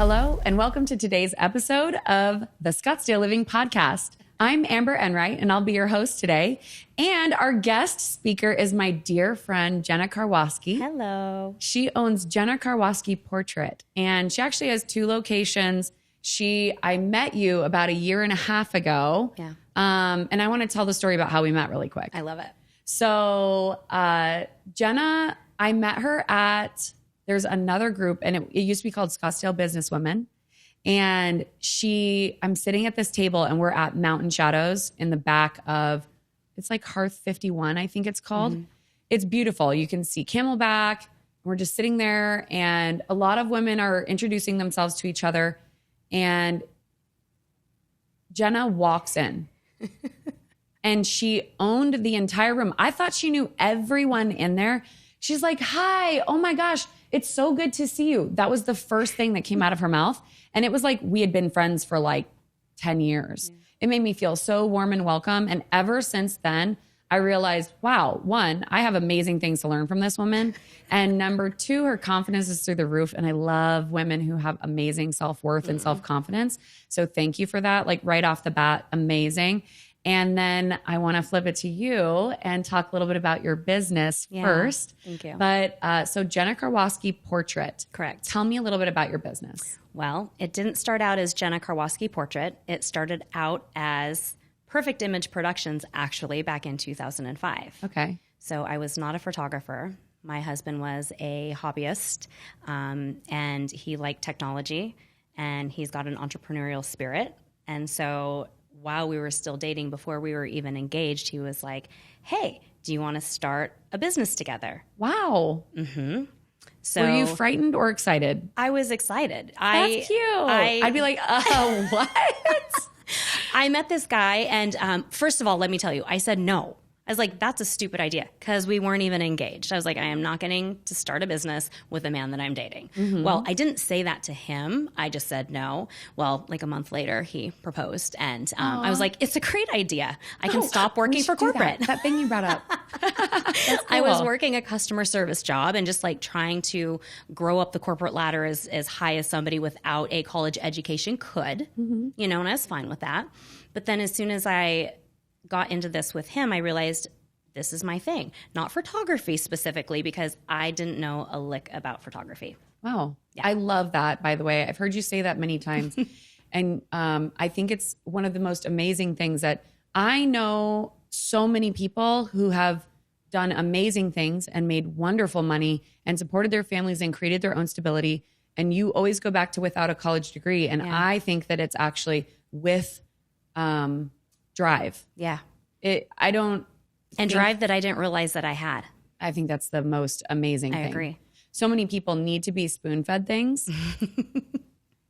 Hello, and welcome to today's episode of the Scottsdale Living Podcast. I'm Amber Enright, and I'll be your host today. And our guest speaker is my dear friend, Jenna Karwoski. Hello. She owns Jenna Karwoski Portrait, and she actually has 2 locations. I met you about a year and a half ago. Yeah. And I want to tell the story about how we met really quick. I love it. So Jenna, I met her at, there's another group, and it used to be called Scottsdale Businesswomen. And I'm sitting at this table, and we're at Mountain Shadows in the back of, it's like Hearth 51, I think it's called. Mm-hmm. It's beautiful. You can see Camelback. We're just sitting there, and a lot of women are introducing themselves to each other. And Jenna walks in and she owned the entire room. I thought she knew everyone in there. She's like, "Hi, oh my gosh, it's so good to see you." That was the first thing that came out of her mouth. And it was like we had been friends for like 10 years. Yeah. It made me feel so warm and welcome. And ever since then, I realized, wow, 1, I have amazing things to learn from this woman. And number 2, her confidence is through the roof. And I love women who have amazing self-worth and self-confidence. So thank you for that. Like right off the bat, amazing. And then I want to flip it to you and talk a little bit about your business first. Thank you. But so Jenna Karwoski Portrait. Correct. Tell me a little bit about your business. Well, it didn't start out as Jenna Karwoski Portrait. It started out as Perfect Image Productions, actually, back in 2005. Okay. So I was not a photographer. My husband was a hobbyist, and he liked technology, and he's got an entrepreneurial spirit. And so while we were still dating, before we were even engaged, he was like, "Hey, do you want to start a business together?" Wow. Mm-hmm. So were you frightened or excited? I was excited. That's cute. I'd be like, what? I met this guy, and first of all, let me tell you, I said no. I was like, that's a stupid idea, because we weren't even engaged. I was like, I am not getting to start a business with a man that I'm dating. Mm-hmm. Well, I didn't say that to him. I just said no. Well, like a month later, he proposed, and I was like, it's a great idea. I can stop working for corporate. That thing you brought up. Cool. I was working a customer service job and just like trying to grow up the corporate ladder as high as somebody without a college education could, and I was fine with that. But then as soon as I got into this with him, I realized this is my thing. Not photography specifically, because I didn't know a lick about photography. Wow. Yeah. I love that, by the way. I've heard you say that many times. And I think it's one of the most amazing things that I know so many people who have done amazing things and made wonderful money and supported their families and created their own stability. And you always go back to without a college degree. And I think that it's actually with drive. Yeah. Drive that I didn't realize that I had. I think that's the most amazing thing. I agree. So many people need to be spoon-fed things.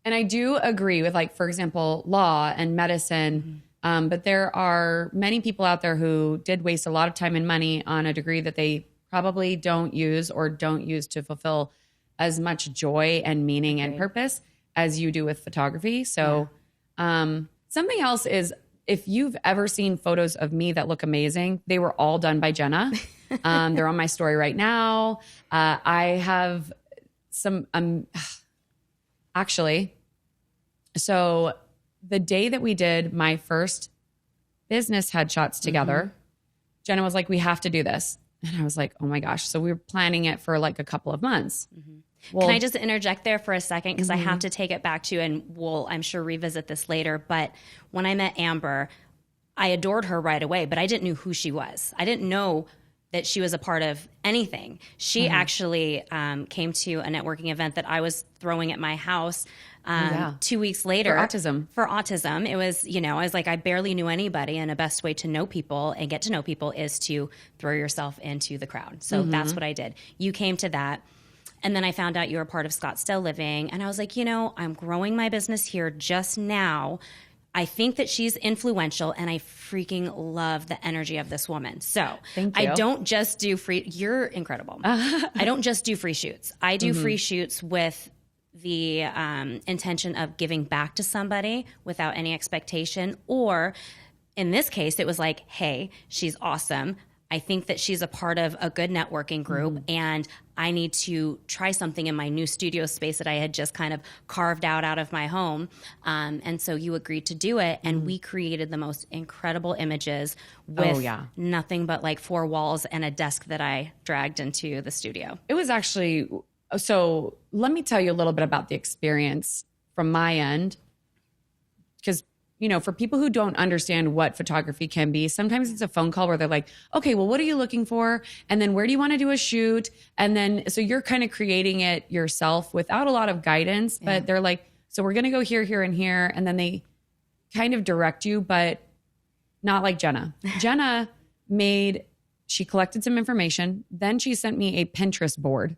And I do agree with, like, for example, law and medicine. But there are many people out there who did waste a lot of time and money on a degree that they probably don't use to fulfill as much joy and meaning and purpose as you do with photography. So something else is, if you've ever seen photos of me that look amazing, they were all done by Jenna. They're on my story right now. I have some, actually, so the day that we did my first business headshots together, Jenna was like, "We have to do this." And I was like, "Oh my gosh." So we were planning it for like a couple of months. Well, can I just interject there for a second? Because I have to take it back to, and we'll, I'm sure, revisit this later. But when I met Amber, I adored her right away, but I didn't know who she was. I didn't know that she was a part of anything. She actually came to a networking event that I was throwing at my house 2 weeks later. For autism. It was, I was like, I barely knew anybody, and the best way to know people and get to know people is to throw yourself into the crowd. So that's what I did. You came to that. And then I found out you were part of Scottsdale Living. And I was like, I'm growing my business here just now. I think that she's influential, and I freaking love the energy of this woman. So thank you. I don't just do you're incredible. I don't just do free shoots. I do free shoots with the intention of giving back to somebody without any expectation. Or in this case, it was like, hey, she's awesome. I think that she's a part of a good networking group, and I need to try something in my new studio space that I had just kind of carved out of my home. And so you agreed to do it, and we created the most incredible images with nothing but like 4 walls and a desk that I dragged into the studio. It was actually, so let me tell you a little bit about the experience from my end, because you know, for people who don't understand what photography can be, sometimes it's a phone call where they're like, okay, well, what are you looking for? And then where do you want to do a shoot? And then, so you're kind of creating it yourself without a lot of guidance, but they're like, so we're going to go here, here, and here. And then they kind of direct you, but not like Jenna. Jenna she collected some information. Then she sent me a Pinterest board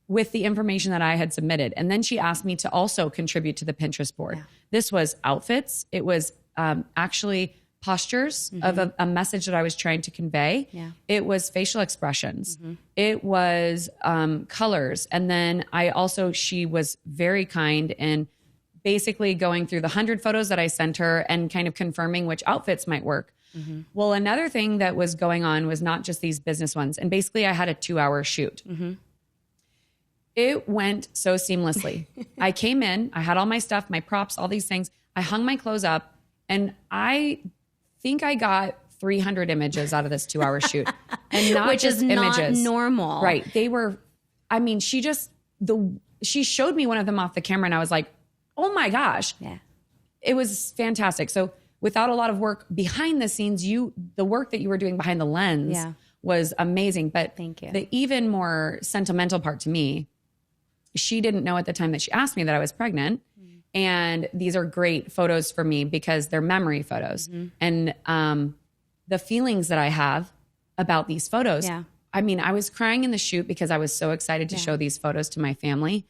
with the information that I had submitted. And then she asked me to also contribute to the Pinterest board. Yeah. This was outfits. It was actually postures of a message that I was trying to convey. Yeah. It was facial expressions. It was colors. And then she was very kind in basically going through the 100 photos that I sent her and kind of confirming which outfits might work. Well, another thing that was going on was not just these business ones. And basically I had a 2-hour shoot. It went so seamlessly. I came in, I had all my stuff, my props, all these things. I hung my clothes up, and I think I got 300 images out of this 2-hour shoot. And not Which just is images. Not normal. Right. They were, I mean, she showed me one of them off the camera, and I was like, oh my gosh. Yeah. It was fantastic. So without a lot of work behind the scenes, the work that you were doing behind the lens was amazing. But thank you. The even more sentimental part to me, she didn't know at the time that she asked me that I was pregnant. And these are great photos for me because they're memory photos. And the feelings that I have about these photos. Yeah. I mean, I was crying in the shoot because I was so excited to show these photos to my family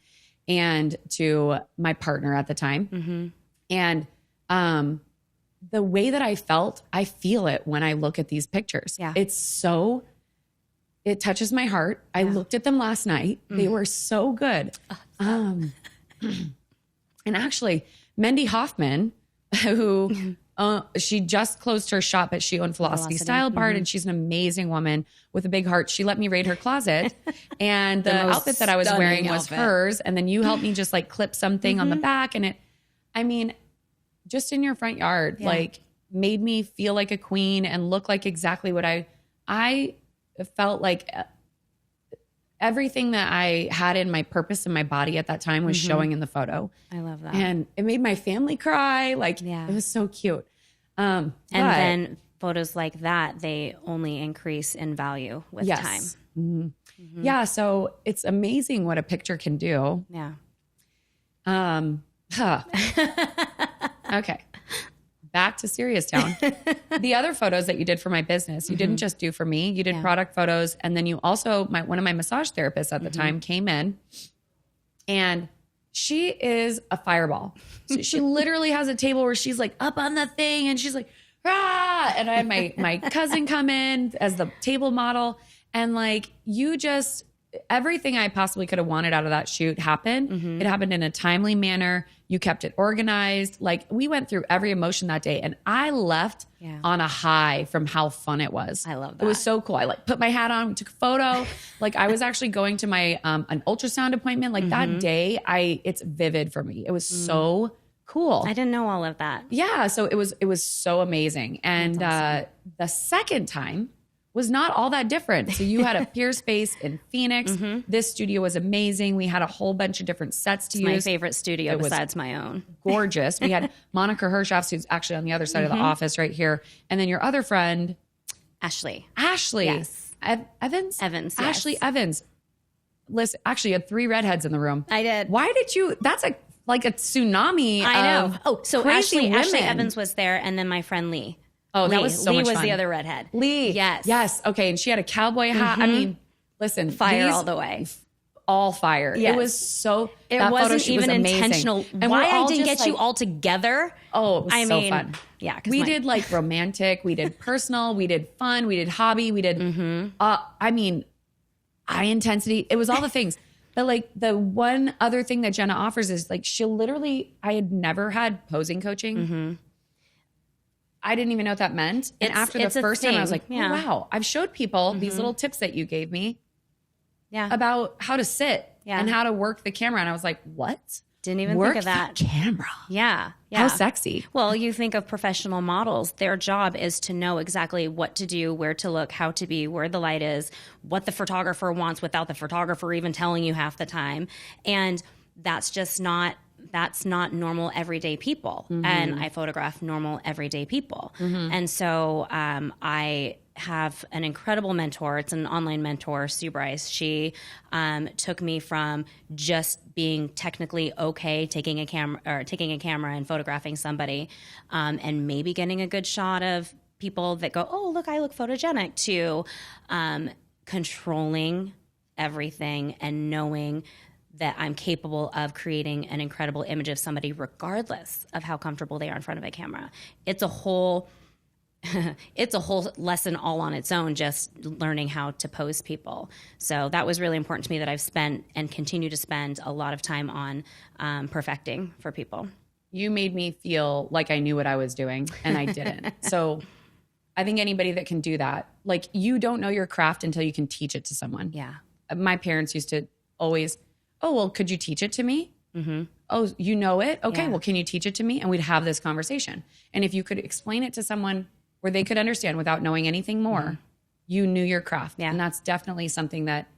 and to my partner at the time. And the way that I felt, I feel it when I look at these pictures. Yeah. It touches my heart. I looked at them last night. They were so good. And actually, Mendy Hoffman, who she just closed her shop, but she owned Velocity Style Bar, and she's an amazing woman with a big heart. She let me raid her closet, and the outfit that I was wearing was hers. And then you helped me just like clip something on the back, and just in your front yard, like made me feel like a queen and look like exactly what I felt like. Everything that I had in my purpose in my body at that time was showing in the photo. I love that. And it made my family cry. Like, it was so cute. And then photos like that, they only increase in value with time. Yeah. So it's amazing what a picture can do. Yeah. Okay. Back to Serious Town. The other photos that you did for my business, you didn't just do for me. You did product photos. And then you also, one of my massage therapists at the time came in, and she is a fireball. So she literally has a table where she's like up on the thing and she's like, ah! And I had my cousin come in as the table model. And like, everything I possibly could have wanted out of that shoot happened. It happened in a timely manner. You kept it organized. Like, we went through every emotion that day, and I left on a high from how fun it was. I love that. It was so cool. I like put my hat on, we took a photo. Like, I was actually going to my an ultrasound appointment. Like that day, it's vivid for me. It was so cool. I didn't know all of that. Yeah, so it was so amazing. And awesome. The second time was not all that different. So you had a peer space in Phoenix. This studio was amazing. We had a whole bunch of different sets to use. My favorite studio besides my own. Gorgeous. We had Monica Hershoffs, who's actually on the other side of the office right here. And then your other friend, Ashley. Yes. Evans? Evans, yes. Ashley Evans. Listen, actually, you had 3 redheads in the room. I did. Why did you? That's like a tsunami. I know. Ashley Evans was there, and then my friend Lee. Oh, that was so much fun. Lee was the other redhead. Lee. Yes. Okay. And she had a cowboy hat. I mean, listen. Fire all the way. All fire. Yes. It was so, it wasn't even intentional. And why I didn't get you all together. Oh, it was so fun. Yeah. We did like romantic, we did personal, we did fun, we did hobby, we did, high intensity. It was all the things. But like the one other thing that Jenna offers is like, I had never had posing coaching. I didn't even know what that meant. And after the first time, I was like, oh, wow, I've showed people these little tips that you gave me about how to sit and how to work the camera. And I was like, what? Didn't even think of that. Camera. Yeah. How sexy. Well, you think of professional models. Their job is to know exactly what to do, where to look, how to be, where the light is, what the photographer wants without the photographer even telling you half the time. And that's not normal everyday people. And I photograph normal everyday people. And so I have an incredible mentor. It's an online mentor, Sue Bryce. She took me from just being technically okay taking a camera and photographing somebody, and maybe getting a good shot of people that go, oh, look, I look photogenic, to controlling everything and knowing that I'm capable of creating an incredible image of somebody regardless of how comfortable they are in front of a camera. It's a whole lesson all on its own, just learning how to pose people. So that was really important to me, that I've spent and continue to spend a lot of time on perfecting for people. You made me feel like I knew what I was doing, and I didn't. So I think anybody that can do that, like, you don't know your craft until you can teach it to someone. Yeah. My parents used to always, oh, well, could you teach it to me? Oh, you know it? Okay, well, can you teach it to me? And we'd have this conversation. And if you could explain it to someone where they could understand without knowing anything more, you knew your craft. And that's definitely something that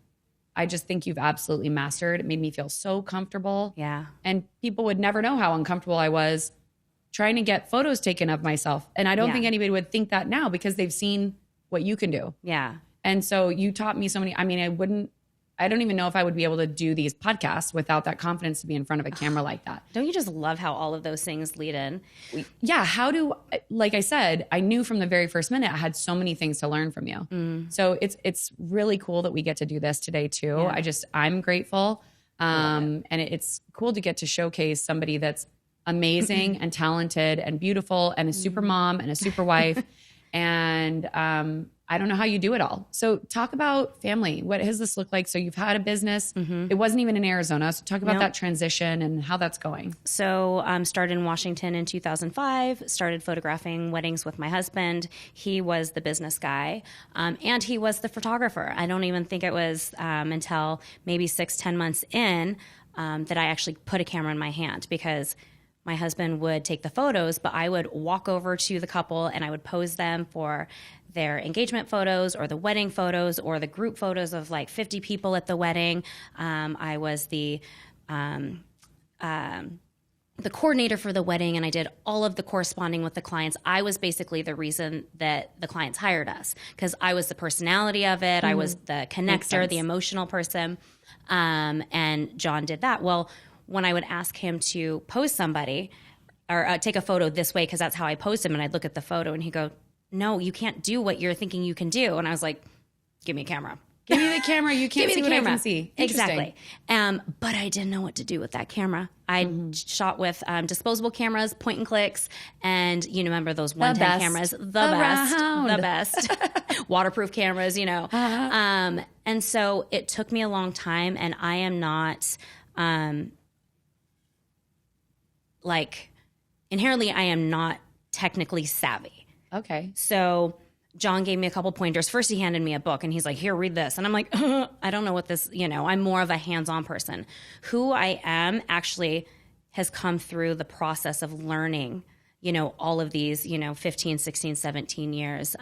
I just think you've absolutely mastered. It made me feel so comfortable. Yeah. And people would never know how uncomfortable I was trying to get photos taken of myself. And I don't think anybody would think that now, because they've seen what you can do. Yeah. And so you taught me so many, I mean, I don't even know if I would be able to do these podcasts without that confidence to be in front of a camera like that. Don't you just love how all of those things lead in? Yeah. Like I said, I knew from the very first minute, I had so many things to learn from you. So it's really cool that we get to do this today too. Yeah. I'm grateful. And it's cool to get to showcase somebody that's amazing and talented and beautiful and a super mom and a super wife. And, I don't know how you do it all. So talk about family. What has this looked like? So you've had a business. It wasn't even in Arizona. So talk about that transition and how that's going. So started in Washington in 2005, started photographing weddings with my husband. He was the business guy, and he was the photographer. I don't even think it was until maybe 6-10 months in that I actually put a camera in my hand, because my husband would take the photos, but I would walk over to the couple and I would pose them for their engagement photos or the wedding photos or the group photos of like 50 people at the wedding. I was the coordinator for the wedding, and I did all of the corresponding with the clients. I was basically the reason that the clients hired us, because I was the personality of it. I was the connector, the emotional person. And John did that. Well, when I would ask him to pose somebody or take a photo this way, because that's how I posed him, and I'd look at the photo and he'd go, no, you can't do what you're thinking you can do. And I was like, give me a camera. Give me the camera. You can't see what I can see. Exactly. But I didn't know what to do with that camera. I shot with disposable cameras, point and clicks, and you remember those 110 cameras, the best, waterproof cameras, and so it took me a long time, and I am not inherently, I am not technically savvy. Okay. So John gave me a couple pointers. First, he handed me a book and he's like, here, read this. And I'm like, I don't know what this, I'm more of a hands-on person. Who I am actually has come through the process of learning, all of these, 15, 16, 17 years.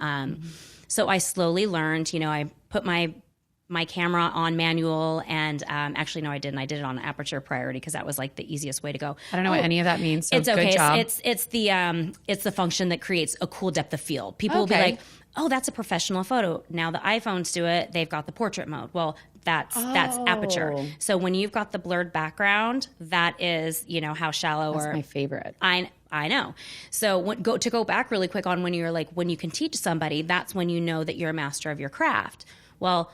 So I slowly learned, I put my camera on manual, and actually, no, I didn't. I did it on aperture priority, because that was like the easiest way to go. I don't know what any of that means. So it's okay. Good job. It's the function that creates a cool depth of field. People will be like, oh, that's a professional photo. Now the iPhones do it. They've got the portrait mode. Well, that's aperture. So when you've got the blurred background, that is, how shallow. That's my favorite. I know. So to go back really quick on when you can teach somebody, that's when you know that you're a master of your craft. Well,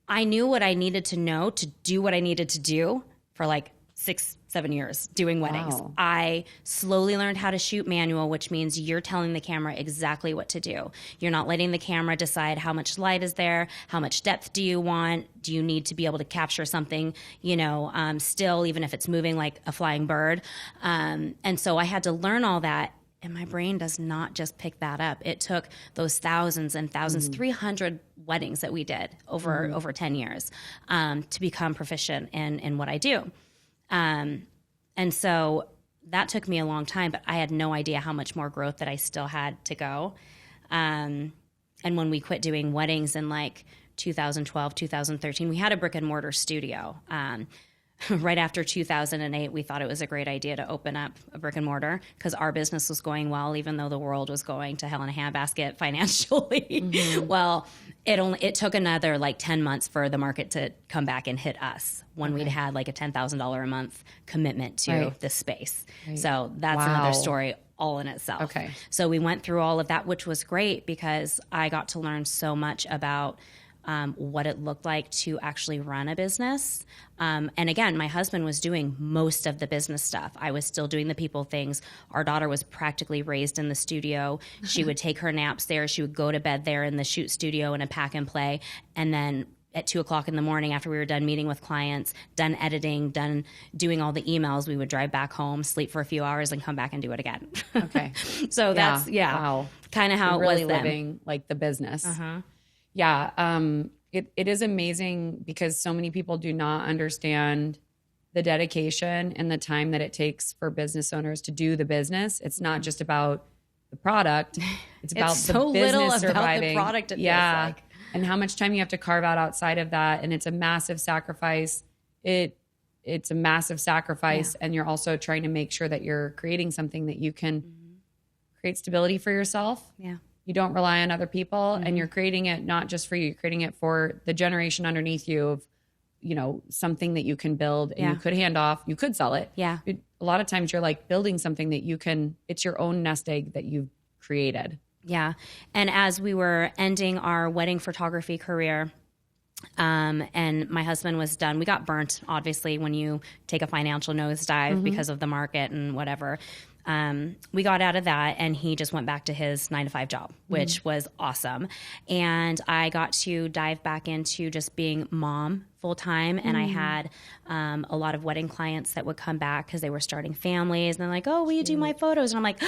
I knew what I needed to know to do what I needed to do for 6-7 years doing weddings. Wow. I slowly learned how to shoot manual, which means you're telling the camera exactly what to do. You're not letting the camera decide how much light is there, how much depth do you want, do you need to be able to capture something, still, even if it's moving like a flying bird. And so I had to learn all that. And my brain does not just pick that up. It took those thousands and thousands, 300 weddings that we did over 10 years to become proficient in what I do. And so that took me a long time, but I had no idea how much more growth that I still had to go. And when we quit doing weddings in like 2012, 2013, we had a brick and mortar studio. Right after 2008, we thought it was a great idea to open up a brick and mortar because our business was going well, even though the world was going to hell in a handbasket financially. Well, it took another like 10 months for the market to come back and hit us when we'd had like a $10,000 a month commitment to this space. So that's another story all in itself. Okay. So we went through all of that, which was great because I got to learn so much about what it looked like to actually run a business. And again, my husband was doing most of the business stuff. I was still doing the people things. Our daughter was practically raised in the studio. She would take her naps there. She would go to bed there in the shoot studio in a pack and play. And then at 2:00 in the morning, after we were done meeting with clients, done editing, done doing all the emails, we would drive back home, sleep for a few hours, and come back and do it again. Okay. So that's, wow. kind of how You're really it was then. living like the business. Yeah. It is amazing because so many people do not understand the dedication and the time that it takes for business owners to do the business. It's not just about the product. It's about so the business little about surviving. the product. It feels like. And how much time you have to carve out outside of that. And it's a massive sacrifice. It's a massive sacrifice. And you're also trying to make sure that you're creating something that you can create stability for yourself. Yeah. You don't rely on other people and you're creating it not just for you, you're creating it for the generation underneath you of, something that you can build and you could hand off, you could sell it. Yeah. A lot of times you're like building something that it's your own nest egg that you've created. Yeah. And as we were ending our wedding photography career, and my husband was done, we got burnt, obviously, when you take a financial nosedive because of the market and whatever. We got out of that and he just went back to his 9-to-5 job, which was awesome. And I got to dive back into just being mom full time. And I had a lot of wedding clients that would come back because they were starting families. And they're like, oh, will you do my photos? And I'm like,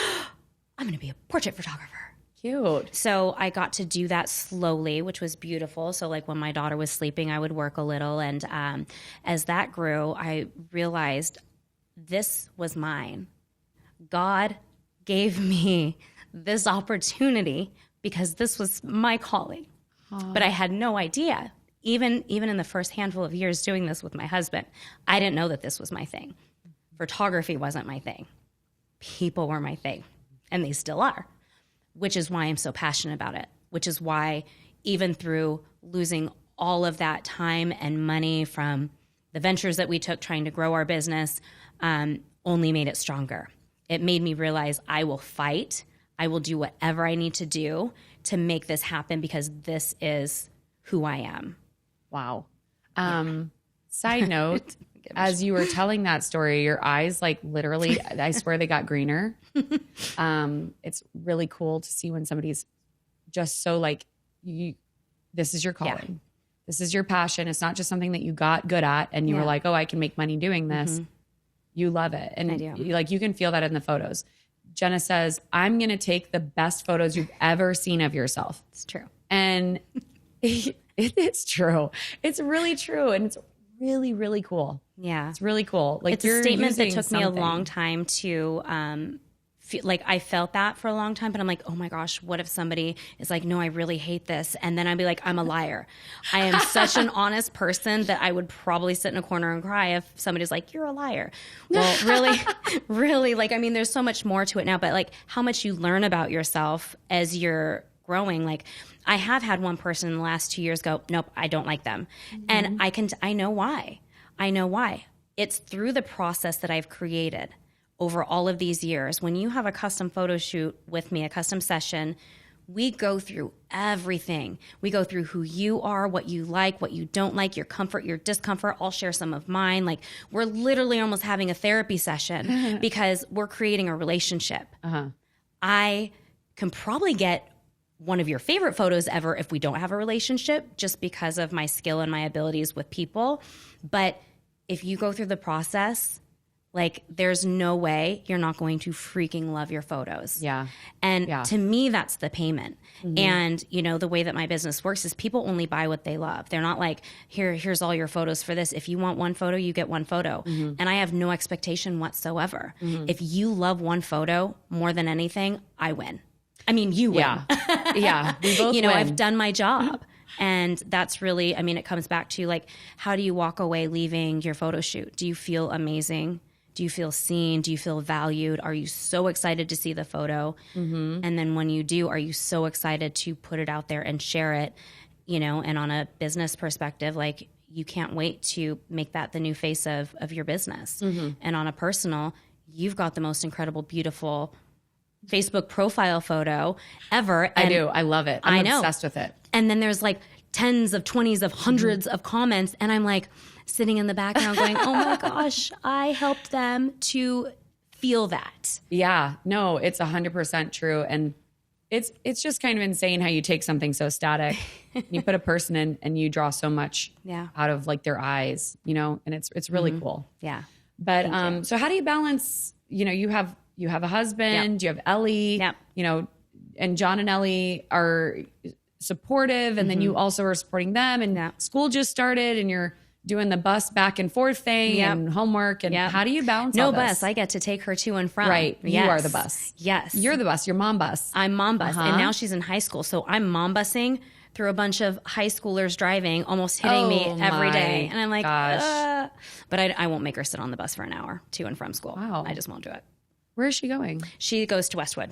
I'm going to be a portrait photographer. Cute. So I got to do that slowly, which was beautiful. So like when my daughter was sleeping, I would work a little. And as that grew, I realized this was mine. God gave me this opportunity because this was my calling. But I had no idea. Even in the first handful of years doing this with my husband, I didn't know that this was my thing. Photography wasn't my thing. People were my thing, and they still are, which is why I'm so passionate about it, which is why even through losing all of that time and money from the ventures that we took trying to grow our business, only made it stronger. It made me realize I will fight. I will do whatever I need to do to make this happen because this is who I am. Wow. Side note, as you were telling that story, your eyes like literally, I swear they got greener. It's really cool to see when somebody's just so like, this is your calling. Yeah. This is your passion. It's not just something that you got good at and you were like, oh, I can make money doing this. You love it. And I do. You can feel that in the photos. Jenna says, I'm going to take the best photos you've ever seen of yourself. It's true. And it's true. It's really true. And it's really, really cool. Yeah. It's really cool. Like it's a statement that took me a long time to feel like I felt that for a long time, but I'm like, oh my gosh, what if somebody is like, no, I really hate this. And then I'd be like, I'm a liar. I am such an honest person that I would probably sit in a corner and cry if somebody's like, you're a liar. Well, really, like, I mean, there's so much more to it now, but like how much you learn about yourself as you're growing. Like I have had one person in the last 2 years go, nope, I don't like them. And I know why. It's through the process that I've created over all of these years. When you have a custom photo shoot with me, a custom session, we go through everything. We go through who you are, what you like, what you don't like, your comfort, your discomfort. I'll share some of mine. Like we're literally almost having a therapy session because we're creating a relationship. I can probably get one of your favorite photos ever if we don't have a relationship, just because of my skill and my abilities with people. But if you go through the process, Like, there's no way you're not going to freaking love your photos. Yeah. And to me, that's the payment. And, you know, the way that my business works is people only buy what they love. They're not like, here's all your photos for this. If you want one photo, you get one photo. And I have no expectation whatsoever. If you love one photo more than anything, I win. I mean, you win. Yeah. We both you know, win. I've done my job. And that's really, I mean, it comes back to like, how do you walk away leaving your photo shoot? Do you feel amazing? Do you feel seen? Do you feel valued? Are you so excited to see the photo? And then when you do, are you so excited to put it out there and share it? You know, and on a business perspective, like, you can't wait to make that the new face of your business. And on a personal, you've got the most incredible, beautiful Facebook profile photo ever. I do. I love it. I'm obsessed with it. And then there's like tens of 20s of hundreds of comments. And I'm like sitting in the background going, oh my gosh, I helped them to feel that. Yeah, no, it's 100% true. And it's just kind of insane how you take something so static, you put a person in and you draw so much out of like their eyes, you know, and it's really cool. Yeah. But so how do you balance, you know, you have a husband, you have Ellie, you know, and John and Ellie are supportive, and then you also are supporting them, and school just started and you're doing the bus back and forth thing and homework. And how do you balance all this? No bus. I get to take her to and from. Right. Yes. You are the bus. Yes. You're the bus. You're mom bus. I'm mom bus. And now she's in high school. So I'm mom busing through a bunch of high schoolers driving, almost hitting me every day. And I'm like, but I won't make her sit on the bus for an hour to and from school. Wow. I just won't do it. Where is she going? She goes to Westwood.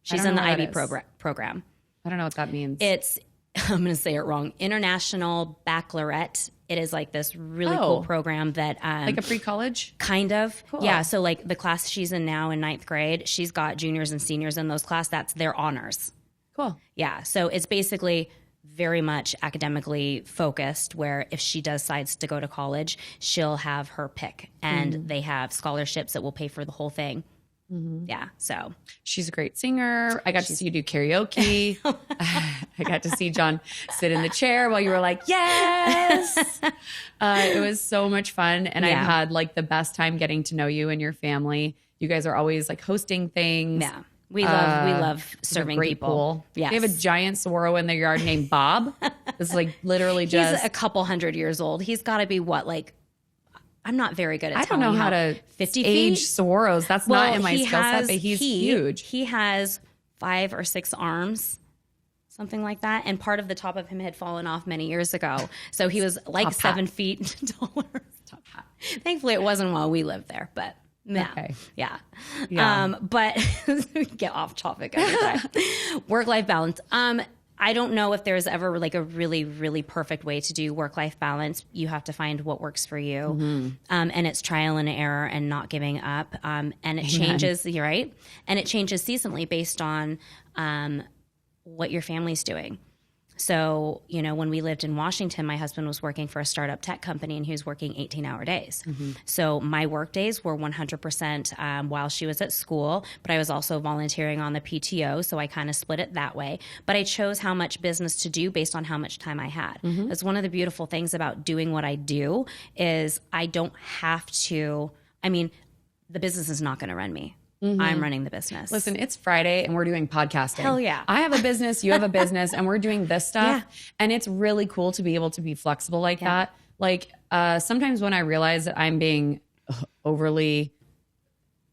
She's in the IB program. I don't know what that means. It's, I'm going to say it wrong, International Baccalaureate. It is like this really cool program that... like a pre-college? Kind of. Cool. Yeah. So like the class she's in now in 9th grade, she's got juniors and seniors in those class. That's their honors. Cool. Yeah. So it's basically very much academically focused, where if she decides to go to college, she'll have her pick. And they have scholarships that will pay for the whole thing. Yeah. So she's a great singer. I got to see you do karaoke. I got to see John sit in the chair while you were like, yes. It was so much fun. And I had like the best time getting to know you and your family. You guys are always like hosting things. Yeah. We love serving great people. Pool. Yes. They have a giant saguaro in their yard named Bob. It's like literally just... He's a couple 100 years old. He's got to be what, like... I'm not very good at I don't know how to 50 age feet? saguaros. That's not in my skill set, but he's huge. He has 5 or 6 arms, something like that. And part of the top of him had fallen off many years ago. So he was like Top 7 hat. feet taller. Top hat. Thankfully, it wasn't while we lived there, but yeah. Okay. Yeah. But get off topic every time. Work-life balance. I don't know if there's ever like a really, really perfect way to do work-life balance. You have to find what works for you. And it's trial and error and not giving up. And it changes, you're right. And it changes seasonally based on what your family's doing. So, you know, when we lived in Washington, my husband was working for a startup tech company and he was working 18-hour days. So my work days were 100% while she was at school, but I was also volunteering on the PTO. So I kind of split it that way. But I chose how much business to do based on how much time I had. That's one of the beautiful things about doing what I do is I don't have to, I mean, the business is not going to run me. I'm running the business. Listen, it's Friday and we're doing podcasting. Hell yeah. I have a business, you have a business, and we're doing this stuff. And it's really cool to be able to be flexible like that. Like sometimes when I realize that I'm being overly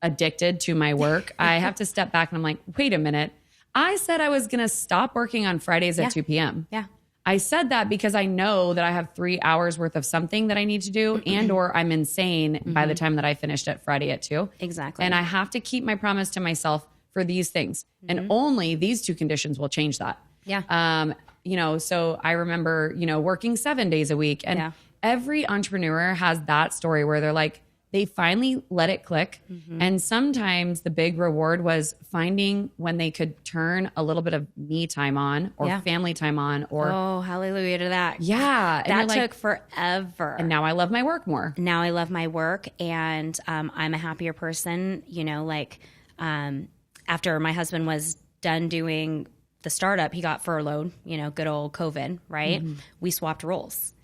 addicted to my work, I have to step back and I'm like, wait a minute. I said I was going to stop working on Fridays at 2 p.m. Yeah. I said that because I know that I have 3 hours worth of something that I need to do and or I'm insane by the time that I finished at Friday at 2. Exactly. And I have to keep my promise to myself for these things. And only these 2 conditions will change that. Yeah. You know, so I remember, you know, working 7 days a week. And every entrepreneur has that story where they're like, they finally let it click. And sometimes the big reward was finding when they could turn a little bit of me time on or family time on or... Oh, hallelujah to that. Yeah. That took forever. And now I love my work more. Now I love my work and I'm a happier person. You know, like after my husband was done doing the startup, he got furloughed, you know, good old COVID, right? We swapped roles.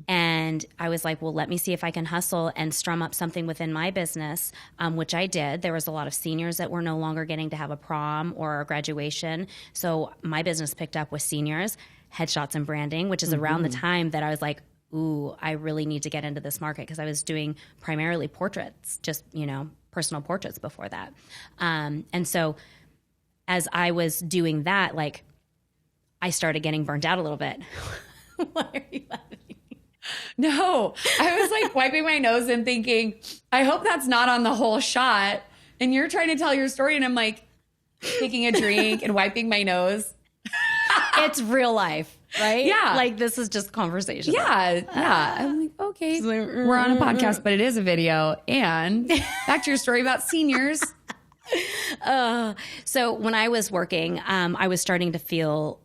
And I was like, well, let me see if I can hustle and strum up something within my business, which I did. There was a lot of seniors that were no longer getting to have a prom or a graduation. So my business picked up with seniors, headshots and branding, which is around the time that I was like, ooh, I really need to get into this market, because I was doing primarily portraits, just, personal portraits before that. And so as I was doing that, like, I started getting burnt out a little bit. Why are you laughing? No, I was like wiping my nose and thinking, I hope that's not on the whole shot. And you're trying to tell your story, and I'm like taking a drink and wiping my nose. It's real life, right? Yeah. Like, this is just conversation. Yeah. I'm like, okay, we're on a podcast, but it is a video. And back to your story about seniors. So when I was working, I was starting to feel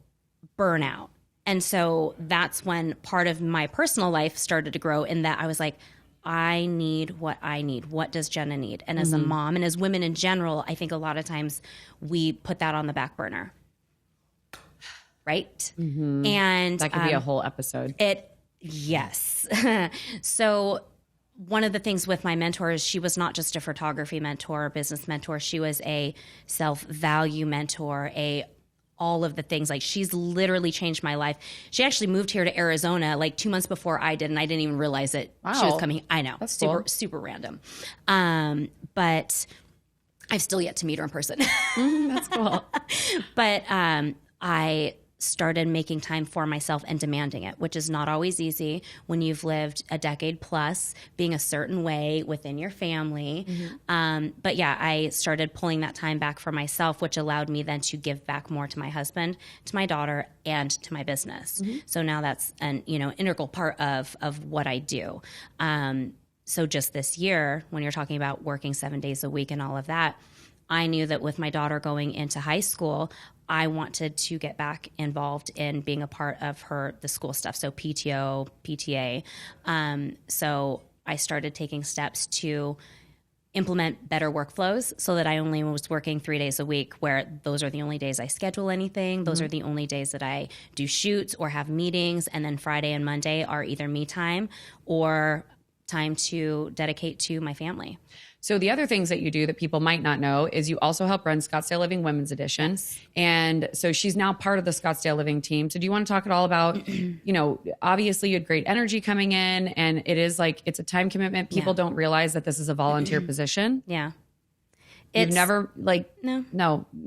burnout. And so that's when part of my personal life started to grow, in that I was like, I need what I need. What does Jenna need? And as a mom, and as women in general, I think a lot of times we put that on the back burner. Right? And that could be a whole episode. Yes. So one of the things with my mentor is she was not just a photography mentor or business mentor. She was a self-value mentor, all of the things. Like, she's literally changed my life. She actually moved here to Arizona like 2 months before I did, and I didn't even realize it. Wow. She was coming. I know. That's super, cool. super random. But I've still yet to meet her in person. That's cool. But I started making time for myself and demanding it, which is not always easy when you've lived a decade plus being a certain way within your family. But yeah, I started pulling that time back for myself, which allowed me then to give back more to my husband, to my daughter, and to my business. So now that's an integral part of what I do. So just this year, when you're talking about working 7 days a week and all of that, I knew that with my daughter going into high school, I wanted to get back involved in being a part of the school stuff. So PTO, PTA. So I started taking steps to implement better workflows so that I only was working 3 days a week, where those are the only days I schedule anything. Those are the only days that I do shoots or have meetings. And then Friday and Monday are either me time or time to dedicate to my family. So the other things that you do that people might not know is you also help run Scottsdale Living Women's Edition. Yes. And so she's now part of the Scottsdale Living team. So do you want to talk at all about, obviously you had great energy coming in, and it is like, it's a time commitment. People don't realize that this is a volunteer position. Yeah. You've never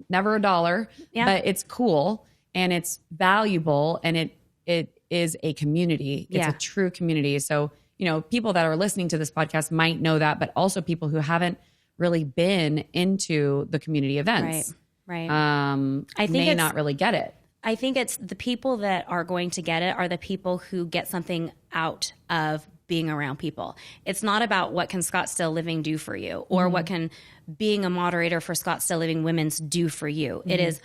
never a dollar, but it's cool and it's valuable, and it is a community. It's a true community. So people that are listening to this podcast might know that, but also people who haven't really been into the community events, Right. I think may not really get it. I think it's the people that are going to get it are the people who get something out of being around people. It's not about what can Scottsdale Living do for you, or what can being a moderator for Scottsdale Living Women's do for you. It is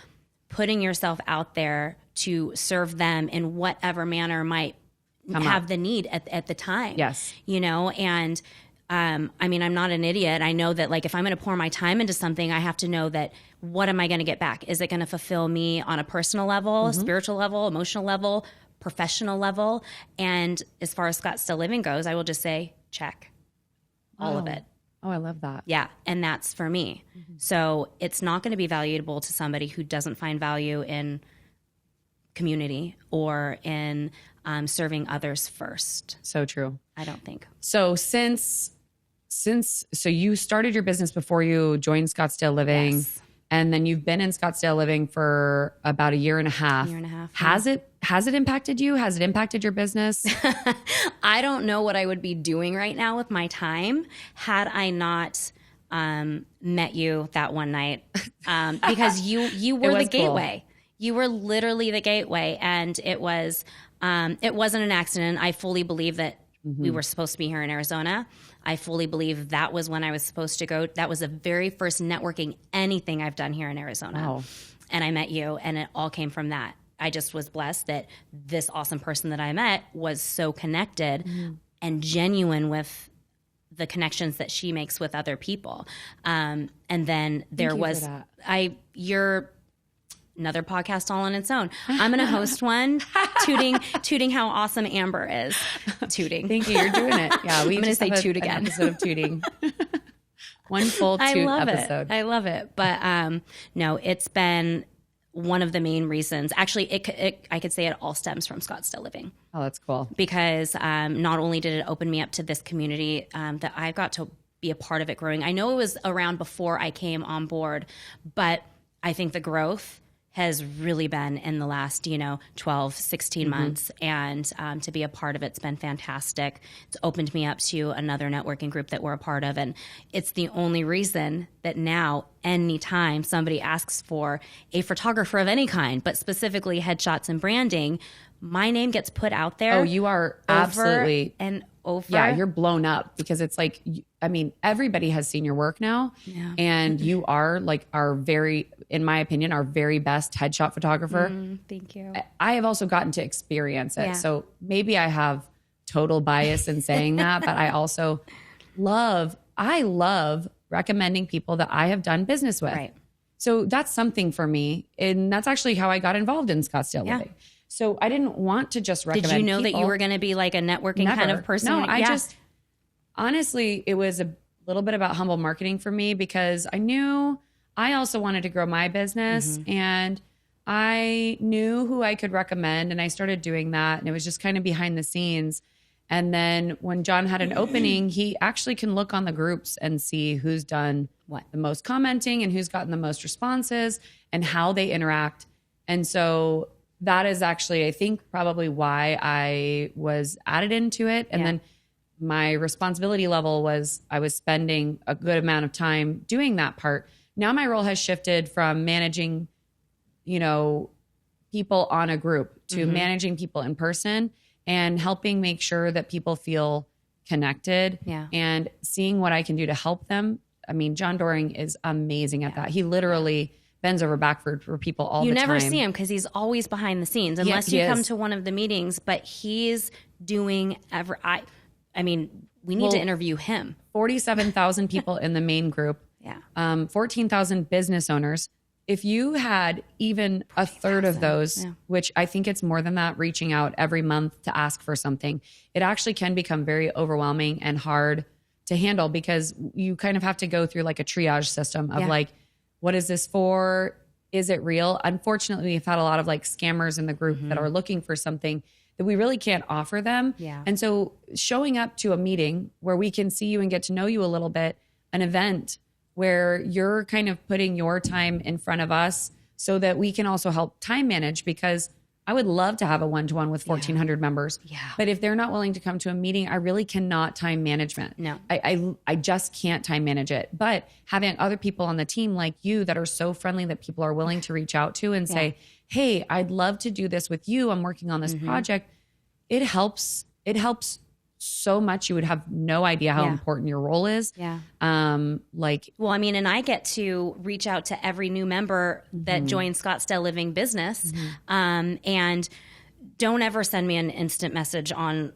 putting yourself out there to serve them in whatever manner might have the need at the time. Yes. And I'm not an idiot. I know that, like, if I'm going to pour my time into something, I have to know that what am I going to get back? Is it going to fulfill me on a personal level, spiritual level, emotional level, professional level? And as far as Scottsdale Living goes, I will just say, check all of it. Oh, I love that. Yeah. And that's for me. So it's not going to be valuable to somebody who doesn't find value in community or in serving others first. So true. I don't think. So since you started your business before you joined Scottsdale Living, Yes. and then you've been in Scottsdale Living for about a year and a half. Has it impacted you? Has it impacted your business? I don't know what I would be doing right now with my time had I not met you that one night, because you were the gateway. Cool. You were literally the gateway, and it wasn't an accident. I fully believe that we were supposed to be here in Arizona. I fully believe that was when I was supposed to go. That was the very first networking anything I've done here in Arizona. Wow. And I met you, and it all came from that. I just was blessed that this awesome person that I met was so connected and genuine with the connections that she makes with other people. And then there was, another podcast all on its own. I'm going to host one, tooting how awesome Amber is. Tooting. Thank you. You're doing it. Yeah, I'm going to say toot again. An episode of tooting. One full toot episode. I love it. But no, it's been one of the main reasons. Actually, I could say it all stems from Scottsdale Living. Oh, that's cool. Because not only did it open me up to this community that I got to be a part of it growing. I know it was around before I came on board, but I think the growth has really been in the last, 12, 16 months. And to be a part of it's been fantastic. It's opened me up to another networking group that we're a part of. And it's the only reason that now anytime somebody asks for a photographer of any kind, but specifically headshots and branding, my name gets put out there. Oh, you are absolutely. And over. Yeah, you're blown up because it's like, I mean, everybody has seen your work now. Yeah. And you are like in my opinion, our very best headshot photographer. Thank you. I have also gotten to experience it. Yeah. So maybe I have total bias in saying that, but I also love recommending people that I have done business with. Right. So that's something for me. And that's actually how I got involved in Scottsdale Living. So I didn't want to just recommend Did you know people. that you were going to be like a networking kind of person? No, I just, honestly, it was a little bit about humble marketing for me because I knew I also wanted to grow my business and I knew who I could recommend and I started doing that and it was just kind of behind the scenes. And then when John had an opening, he actually can look on the groups and see who's done the most commenting and who's gotten the most responses and how they interact. And so that is actually, I think, probably why I was added into it. And then my responsibility level was I was spending a good amount of time doing that part. Now my role has shifted from managing, people on a group to managing people in person and helping make sure that people feel connected and seeing what I can do to help them. I mean, John Doring is amazing at that. He literally bends over backward for people all the time. You never see him because he's always behind the scenes unless you come to one of the meetings, but he's doing I mean, we need to interview him. 47,000 people in the main group. 14,000 business owners. If you had even a third of those, which I think it's more than that, reaching out every month to ask for something, it actually can become very overwhelming and hard to handle because you kind of have to go through like a triage system of like, what is this for? Is it real? Unfortunately, we've had a lot of like scammers in the group that are looking for something that we really can't offer them. And so showing up to a meeting where we can see you and get to know you a little bit, an event where you're kind of putting your time in front of us so that we can also help time manage because I would love to have a one-to-one with 1,400 members. But if they're not willing to come to a meeting, I really cannot time management. No. I just can't time manage it. But having other people on the team like you that are so friendly that people are willing to reach out to and say, hey, I'd love to do this with you. I'm working on this project. It helps so much. You would have no idea how important your role is. Well, I mean, and I get to reach out to every new member that joins Scottsdale Living Business. And don't ever send me an instant message on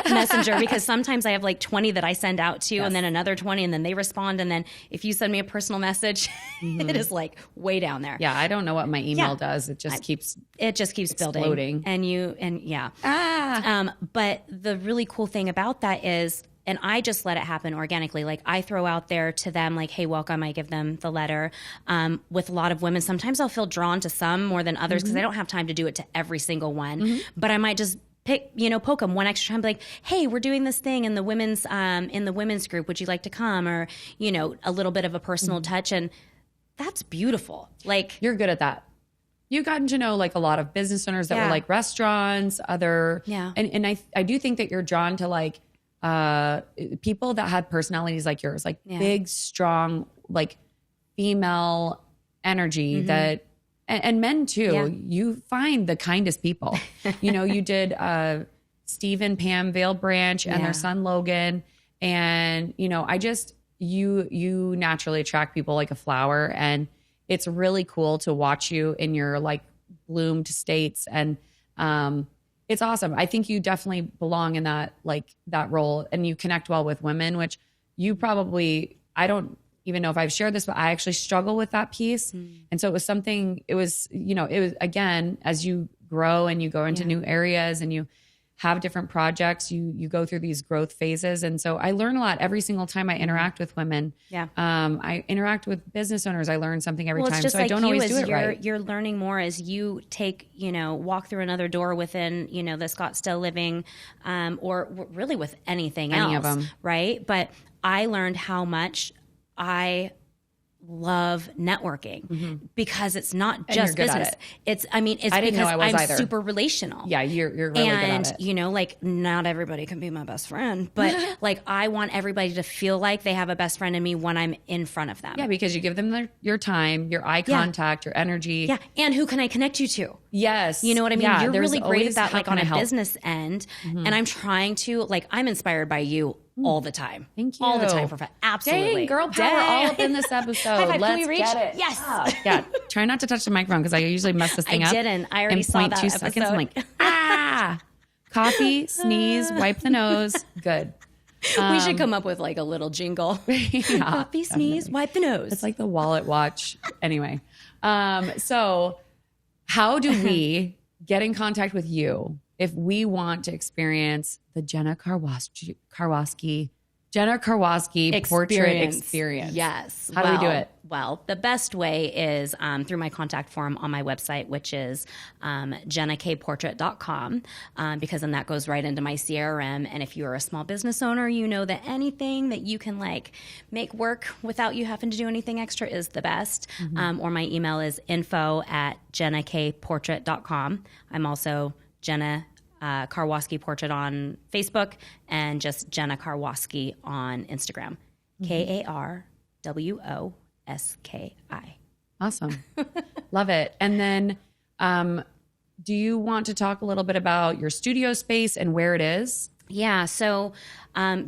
Messenger because sometimes I have like 20 that I send out to and then another 20 and then they respond. And then if you send me a personal message, it is like way down there. Yeah. I don't know what my email does. It just keeps building. But the really cool thing about that is, and I just let it happen organically. Like I throw out there to them like, hey, welcome. I give them the letter. With a lot of women, sometimes I'll feel drawn to some more than others because I don't have time to do it to every single one. But I might just poke them one extra time, be like, hey, we're doing this thing in the women's group. Would you like to come? Or, a little bit of a personal touch. And that's beautiful. Like you're good at that. You've gotten to know like a lot of business owners that were like restaurants, and I do think that you're drawn to like people that had personalities like yours, like big, strong, like female energy that, and men too, you find the kindest people. You did Steve and Pam Vale Branch and their son Logan. And, you naturally attract people like a flower. And it's really cool to watch you in your like bloomed states. And it's awesome. I think you definitely belong in that role and you connect well with women, which you probably, I don't even know if I've shared this, but I actually struggle with that piece. And so it was something, it was, again, as you grow and you go into new areas and you have different projects, you go through these growth phases. And so I learn a lot every single time I interact with women. Yeah. I interact with business owners. I learn something every time. Just so I don't always do it right. You're learning more as you take, walk through another door within, the Scottsdale living, or really with anything else. Any of them. Right. But I learned how much I love networking because it's not just business. It's because I'm super relational. Yeah, you're really good at it. Not everybody can be my best friend, but I want everybody to feel like they have a best friend in me when I'm in front of them. Yeah, because you give them your time, your eye contact, your energy. Yeah, and who can I connect you to? Yes. You know what I mean? Yeah, you're really great at that, on a help? business end. And I'm trying to, I'm inspired by you all the time. Thank you. All the time. Absolutely. Dang, girl power all up in this episode. High five. Let's Can we reach? get it. Yes. Yeah. Try not to touch the microphone because I usually mess this thing up. I didn't. I already saw that 2 episode. seconds. I'm like, coffee, sneeze, wipe the nose. Good. We should come up with a little jingle. Coffee, sneeze, wipe the nose. It's like the wallet watch. Anyway. So how do we get in contact with you if we want to experience the Jenna Karwoski portrait experience? Yes. How do we do it? Well, the best way is through my contact form on my website, which is jennakportrait.com, because then that goes right into my CRM. And if you're a small business owner, you know that anything that you can make work without you having to do anything extra is the best. Or my email is info@jennakportrait.com. I'm also Jenna Karwoski Portrait on Facebook and just Jenna Karwoski on Instagram. KARWOSKI. Awesome. Love it. And then do you want to talk a little bit about your studio space and where it is? Yeah. So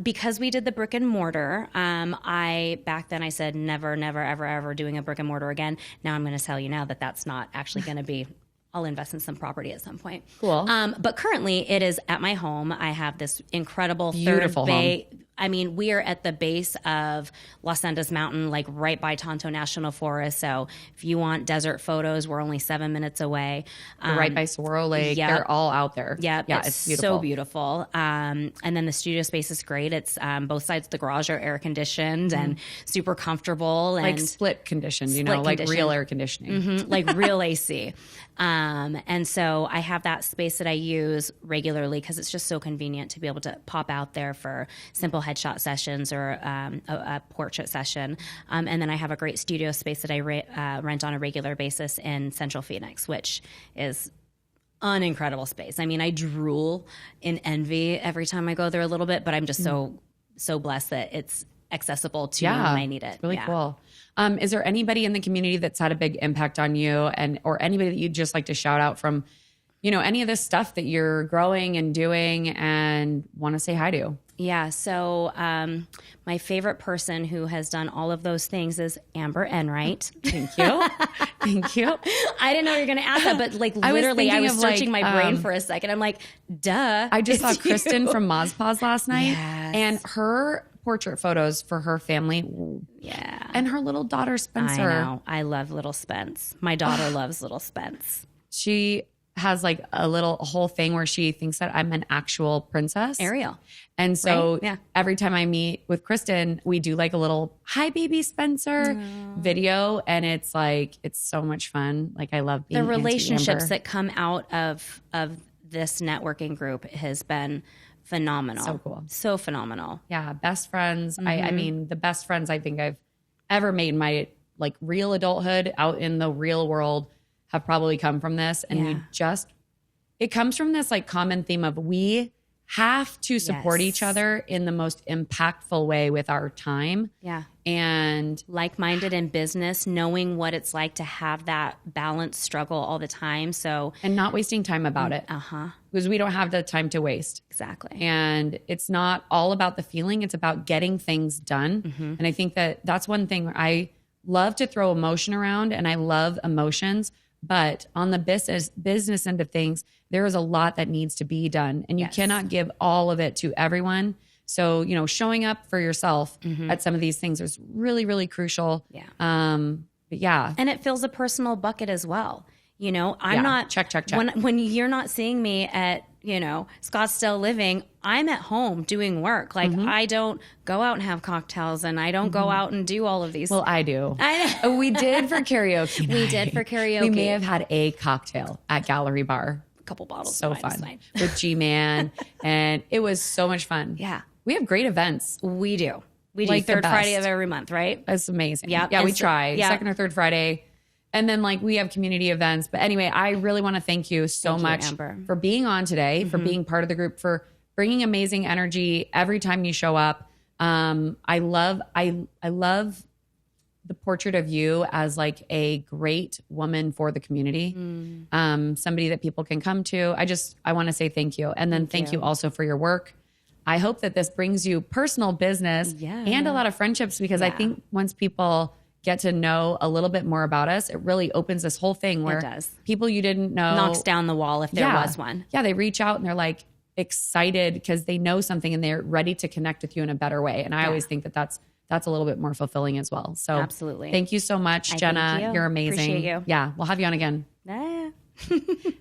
because we did the brick and mortar, back then I said never, never, ever, ever doing a brick and mortar again. Now I'm going to tell you now that that's not actually going to be. I'll invest in some property at some point. Cool. But currently it is at my home. I have this incredible beautiful third bay. I mean, we are at the base of Los Andes Mountain, right by Tonto National Forest. So if you want desert photos, we're only 7 minutes away. Right by Saguaro Lake. Yep. They're all out there. Yeah, it's beautiful. So beautiful. And then the studio space is great. It's both sides of the garage are air conditioned and super comfortable. And split conditioned, real air conditioning. Real AC. And so I have that space that I use regularly because it's just so convenient to be able to pop out there for simple headshot sessions or a portrait session. And then I have a great studio space that I rent on a regular basis in Central Phoenix, which is an incredible space. I mean, I drool in envy every time I go there a little bit, but I'm just so blessed that it's accessible to me when I need it. It's really cool. Is there anybody in the community that's had a big impact on you or anybody that you'd just like to shout out from, any of this stuff that you're growing and doing and want to say hi to? Yeah. So my favorite person who has done all of those things is Amber Enright. Thank you. Thank you. I didn't know you were going to ask that, but literally I was searching my brain for a second. I'm like, duh. I just saw Kristen from Mozpaz last night and her portrait photos for her family. Yeah. And her little daughter, Spencer. I know. I love little Spence. My daughter loves little Spence. She has a whole thing where she thinks that I'm an actual princess. Ariel. And so every time I meet with Kristen, we do a little hi baby Spencer video. And it's so much fun. I love being the relationships that come out of this networking group has been phenomenal. So cool. So phenomenal. Yeah. Best friends. I mean, the best friends I think I've ever made in my real adulthood out in the real world have probably come from this. And it comes from this common theme of we have to support each other in the most impactful way with our time. Yeah. And like-minded in business, knowing what it's like to have that balance struggle all the time. And not wasting time about it. Because we don't have the time to waste. Exactly. And it's not all about the feeling. It's about getting things done. And I think that's one thing I love to throw emotion around and I love emotions. But on the business end of things, there is a lot that needs to be done. And you cannot give all of it to everyone So, you know, showing up for yourself at some of these things is really, really crucial. Yeah. But yeah. And it fills a personal bucket as well. You know, I'm not check. When you're not seeing me at, you know, Scottsdale Living, I'm at home doing work. Like I don't go out and have cocktails, and I don't go out and do all of these. Well, I do. We did for karaoke. We did for karaoke. We may have had a cocktail at Gallery Bar. A couple bottles. So fun with G-Man, and it was so much fun. Yeah. We have great events. We do. We do Like the third Friday best. of every month, right? That's amazing. Yeah. Yeah, And we try. yeah. Second or third Friday. And then like we have community events. But anyway, I really want to thank you so much Amber. for being on today, for being part of the group, for bringing amazing energy every time you show up. I love the portrait of you as like a great woman for the community. Somebody that people can come to. I want to say thank you. And then thank you also for your work. I hope that this brings you personal business and a lot of friendships, because I think once people get to know a little bit more about us, it really opens this whole thing where people you didn't know Knocks down the wall if there was one. Yeah, they reach out and they're like excited because they know something and they're ready to connect with you in a better way. And I always think that that's a little bit more fulfilling as well. So absolutely. Thank you so much, Jenna. Thank you. You're amazing. Appreciate you. Yeah, we'll have you on again.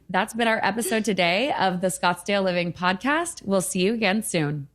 That's been our episode today of the Scottsdale Living podcast. We'll see you again soon.